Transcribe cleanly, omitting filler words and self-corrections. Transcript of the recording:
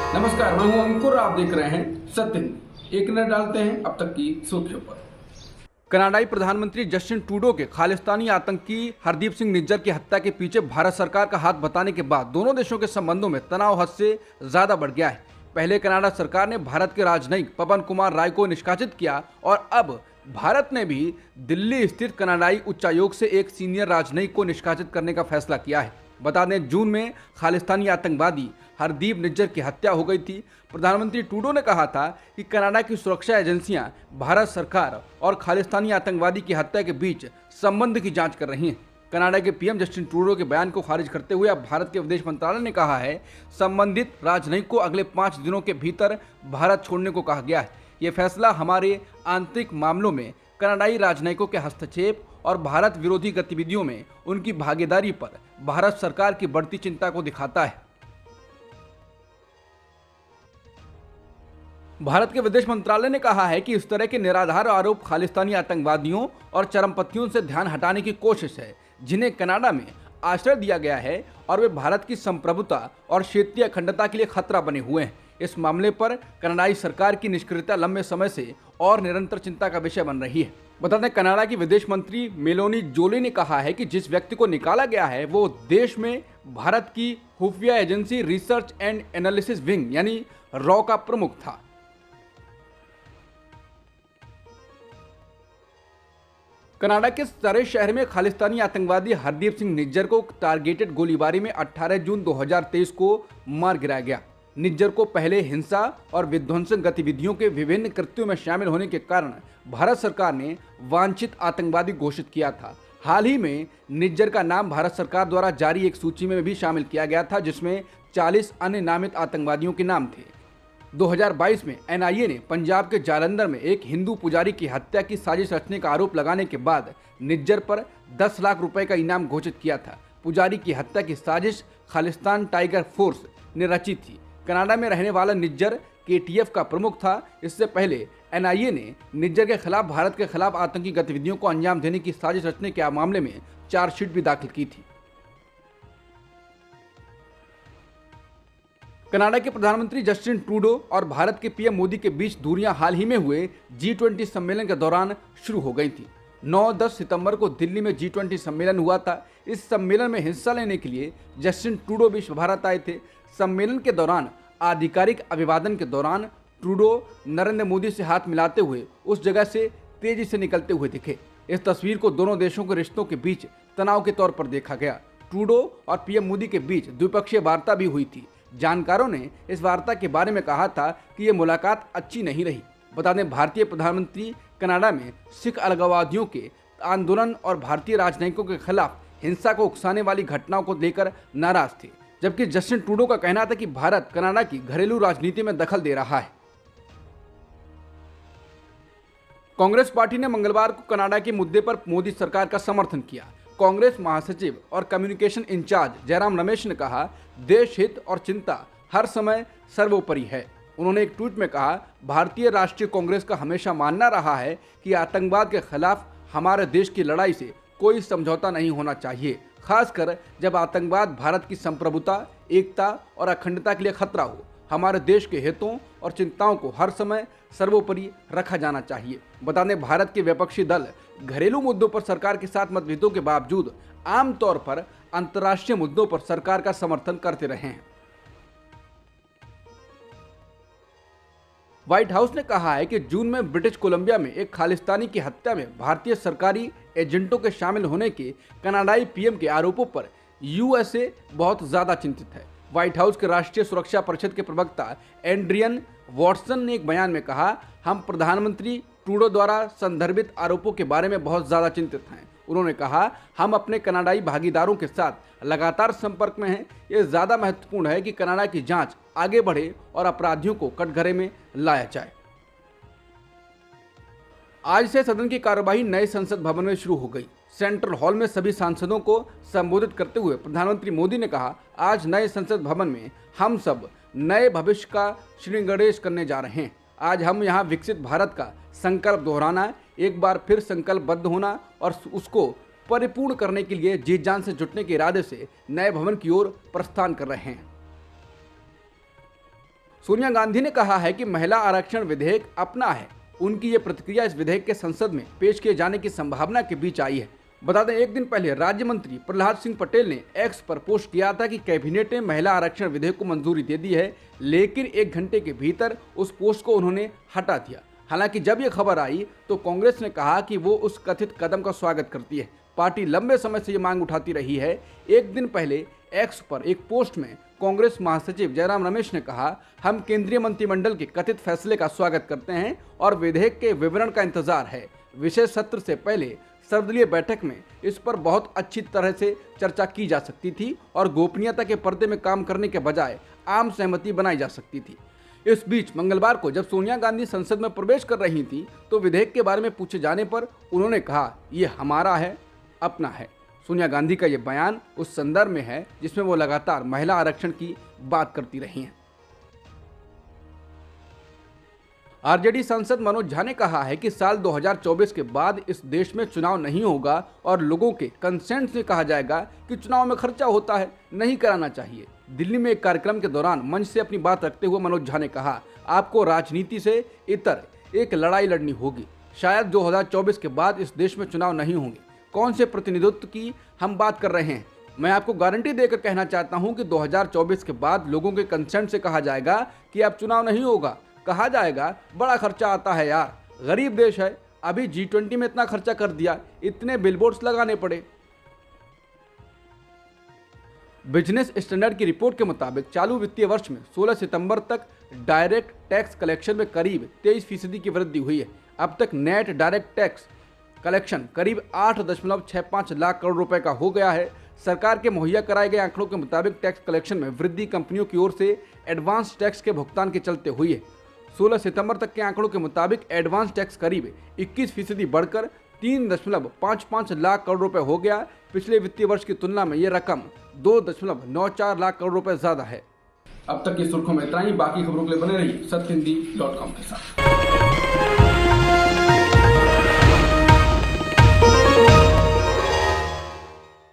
नमस्कार, मैं हूं अंकुर। आप देख रहे हैं सत्य न्यूज़। एक नजर डालते हैं अब तक की सुर्खियों पर। कनाडाई प्रधानमंत्री जस्टिन ट्रूडो के खालिस्तानी आतंकी हरदीप सिंह निज्जर की हत्या के पीछे भारत सरकार का हाथ बताने के बाद दोनों देशों के संबंधों में तनाव हद से ज्यादा बढ़ गया है। पहले कनाडा सरकार ने भारत के राजनयिक पवन कुमार राय को निष्कासित किया और अब भारत ने भी दिल्ली स्थित कनाडाई उच्चायोग से एक सीनियर राजनयिक को निष्कासित करने का फैसला किया है। बता दें, जून में खालिस्तानी आतंकवादी हरदीप निज्जर की हत्या हो गई थी। प्रधानमंत्री ट्रूडो ने कहा था कि कनाडा की सुरक्षा एजेंसियां भारत सरकार और खालिस्तानी आतंकवादी की हत्या के बीच संबंध की जांच कर रही हैं। कनाडा के पीएम जस्टिन ट्रूडो के बयान को खारिज करते हुए अब भारत के विदेश मंत्रालय ने कहा है, संबंधित राजनयिक को अगले 5 दिनों के भीतर भारत छोड़ने को कहा गया है। ये फैसला हमारे आंतरिक मामलों में कनाडाई राजनयिकों के हस्तक्षेप और भारत विरोधी गतिविधियों में उनकी भागीदारी पर भारत सरकार की बढ़ती चिंता को दिखाता है। भारत के विदेश मंत्रालय ने कहा है कि इस तरह के निराधार आरोप खालिस्तानी आतंकवादियों और चरमपंथियों से ध्यान हटाने की कोशिश है, जिन्हें कनाडा में आश्रय दिया गया है और वे भारत की संप्रभुता और क्षेत्रीय अखंडता के लिए खतरा बने हुए हैं। इस मामले पर कनाडाई सरकार की निष्क्रियता लंबे समय से और निरंतर चिंता का विषय बन रही है। बता दें, कनाडा की विदेश मंत्री मेलोनी जोली ने कहा है कि जिस व्यक्ति को निकाला गया है वो देश में भारत की खुफिया agency research and analysis wing यानी रॉ का प्रमुख था। कनाडा के सरे शहर में खालिस्तानी आतंकवादी हरदीप सिंह निज्जर को टारगेटेड गोलीबारी में 18 जून 2023 को मार गिराया गया। निज्जर को पहले हिंसा और विध्वंसक गतिविधियों के विभिन्न कृत्यों में शामिल होने के कारण भारत सरकार ने वांछित आतंकवादी घोषित किया था। हाल ही में निज्जर का नाम भारत सरकार द्वारा जारी एक सूची में भी शामिल किया गया था, जिसमें 40 अन्य नामित आतंकवादियों के नाम थे। 2022 में एनआईए ने पंजाब के जालंधर में एक हिंदू पुजारी की हत्या की साजिश रचने का आरोप लगाने के बाद निज्जर पर 10 लाख रुपए का इनाम घोषित किया था। पुजारी की हत्या की साजिश खालिस्तान टाइगर फोर्स ने रची थी। कनाडा में रहने वाला निज्जर केटीएफ का प्रमुख था। इससे पहले एनआईए ने निज्जर के खिलाफ भारत के खिलाफ आतंकी गतिविधियों को अंजाम देने की साजिश रचने के मामले में चार्जशीट भी दाखिल की थी। कनाडा के प्रधानमंत्री जस्टिन ट्रूडो और भारत के पीएम मोदी के बीच दूरियां हाल ही में हुए G20 सम्मेलन के दौरान शुरू हो गई थी। 9-10 सितंबर को दिल्ली में G20 सम्मेलन हुआ था। इस सम्मेलन में हिस्सा लेने के लिए जस्टिन ट्रूडो भी भारत आए थे। सम्मेलन के दौरान आधिकारिक अभिवादन के दौरान ट्रूडो नरेंद्र मोदी से हाथ मिलाते हुए उस जगह से तेजी से निकलते हुए दिखे। इस तस्वीर को दोनों देशों के रिश्तों के बीच तनाव के तौर पर देखा गया। ट्रूडो और पीएम मोदी के बीच द्विपक्षीय वार्ता भी हुई थी। जानकारों ने इस वार्ता के बारे में कहा था कि यह मुलाकात अच्छी नहीं रही। बता दें, भारतीय प्रधानमंत्री कनाडा में सिख अलगाववादियों के आंदोलन और भारतीय राजनयिकों के खिलाफ हिंसा को उकसाने वाली घटनाओं को लेकर नाराज थे, जबकि जस्टिन ट्रूडो का कहना था कि भारत कनाडा की घरेलू राजनीति में दखल दे रहा है। कांग्रेस पार्टी ने मंगलवार को कनाडा के मुद्दे पर मोदी सरकार का समर्थन किया। कांग्रेस महासचिव और कम्युनिकेशन इंचार्ज जयराम रमेश ने कहा, देश हित और चिंता हर समय सर्वोपरि है। उन्होंने एक ट्वीट में कहा, भारतीय राष्ट्रीय कांग्रेस का हमेशा मानना रहा है कि आतंकवाद के खिलाफ हमारे देश की लड़ाई से कोई समझौता नहीं होना चाहिए, खासकर जब आतंकवाद भारत की संप्रभुता, एकता और अखंडता के लिए खतरा हो। हमारे देश के हितों और चिंताओं को हर समय सर्वोपरि रखा जाना चाहिए। बता दें, भारत के विपक्षी दल घरेलू मुद्दों पर सरकार के साथ मतभेदों के बावजूद आमतौर पर अंतर्राष्ट्रीय मुद्दों पर सरकार का समर्थन करते रहे हैं। व्हाइट हाउस ने कहा है कि जून में ब्रिटिश कोलंबिया में एक खालिस्तानी की हत्या में भारतीय सरकारी एजेंटों के शामिल होने के कनाडाई पीएम के आरोपों पर यूएसए बहुत ज्यादा चिंतित है। व्हाइट हाउस के राष्ट्रीय सुरक्षा परिषद के प्रवक्ता एंड्रियन वॉटसन ने एक बयान में कहा, हम प्रधानमंत्री ट्रूडो द्वारा संदर्भित आरोपों के बारे में बहुत ज्यादा चिंतित हैं। उन्होंने कहा, हम अपने कनाडाई भागीदारों के साथ लगातार संपर्क में हैं। यह ज्यादा महत्वपूर्ण है कि कनाडा की जांच आगे बढ़े और अपराधियों को कटघरे में लाया जाए। आज से सदन की कार्यवाही नए संसद भवन में शुरू हो गई। सेंट्रल हॉल में सभी सांसदों को संबोधित करते हुए प्रधानमंत्री मोदी ने कहा, आज नए संसद भवन में हम सब नए भविष्य का श्रृंगणेश करने जा रहे हैं। आज हम यहाँ विकसित भारत का संकल्प दोहराना, एक बार फिर संकल्पबद्ध होना और उसको परिपूर्ण करने के लिए जी जान से जुटने के इरादे से नए भवन की ओर प्रस्थान कर रहे हैं। सोनिया गांधी ने कहा है कि महिला आरक्षण विधेयक अपना है। उनकी ये प्रतिक्रिया इस विधेयक के संसद में पेश किए जाने की संभावना के बीच आई है। बता दें, एक दिन पहले राज्य मंत्री प्रहलाद सिंह पटेल ने एक्स पर पोस्ट किया था कि कैबिनेट ने महिला आरक्षण विधेयक को मंजूरी दे दी है, लेकिन 1 घंटे के भीतर उस पोस्ट को उन्होंने हटा दिया। हालांकि जब ये खबर आई तो कांग्रेस ने कहा कि वो उस कथित कदम का स्वागत करती है। पार्टी लंबे समय से ये मांग उठाती रही है। एक दिन पहले एक्स पर एक पोस्ट में कांग्रेस महासचिव जयराम रमेश ने कहा, हम केंद्रीय मंत्रिमंडल के कथित फैसले का स्वागत करते हैं और विधेयक के विवरण का इंतजार है। विशेष सत्र से पहले सर्वदलीय बैठक में इस पर बहुत अच्छी तरह से चर्चा की जा सकती थी और गोपनीयता के पर्दे में काम करने के बजाय आम सहमति बनाई जा सकती थी। इस बीच मंगलवार को जब सोनिया गांधी संसद में प्रवेश कर रही थी तो विधेयक के बारे में पूछे जाने पर उन्होंने कहा, ये हमारा है, अपना है। सोनिया गांधी का ये बयान उस संदर्भ में है जिसमें वो लगातार महिला आरक्षण की बात करती रही हैं। आरजेडी सांसद मनोज झा ने कहा है कि साल 2024 के बाद इस देश में चुनाव नहीं होगा और लोगों के कंसेंट से कहा जाएगा कि चुनाव में खर्चा होता है, नहीं कराना चाहिए। दिल्ली में एक कार्यक्रम के दौरान मंच से अपनी बात रखते हुए मनोज झा ने कहा, आपको राजनीति से इतर एक लड़ाई लड़नी होगी। शायद 2024 के बाद इस देश में चुनाव नहीं होंगे। कौन से प्रतिनिधित्व की हम बात कर रहे हैं? मैं आपको गारंटी देकर कहना चाहता हूं कि 2024 के बाद लोगों के कंसेंट से कहा जाएगा कि अब चुनाव नहीं होगा। कहा जाएगा बड़ा खर्चा आता है यार, गरीब देश है, अभी G20 में इतना खर्चा कर दिया, इतने बिलबोर्ड्स लगाने पड़े। बिजनेस स्टैंडर्ड की रिपोर्ट के मुताबिक चालू वित्तीय वर्ष में 16 सितंबर तक डायरेक्ट टैक्स कलेक्शन में करीब 23% की वृद्धि हुई है। अब तक नेट डायरेक्ट टैक्स कलेक्शन करीब 8.65 लाख करोड़ रुपए का हो गया है। सरकार के मुहैया कराए गए आंकड़ों के मुताबिक टैक्स कलेक्शन में वृद्धि कंपनियों की ओर से एडवांस टैक्स के भुगतान के चलते हुई है। 16 सितंबर तक के आंकड़ों के मुताबिक एडवांस टैक्स करीब 21% बढ़कर 3.55 लाख करोड़ रुपए हो गया। पिछले वित्तीय वर्ष की तुलना में ये रकम 2.94 लाख करोड़ रुपए ज्यादा है। अब तक की सुर्खियों में इतना ही। बाकी खबरों के लिए बने रहिए सत्यहिंदी.com के साथ।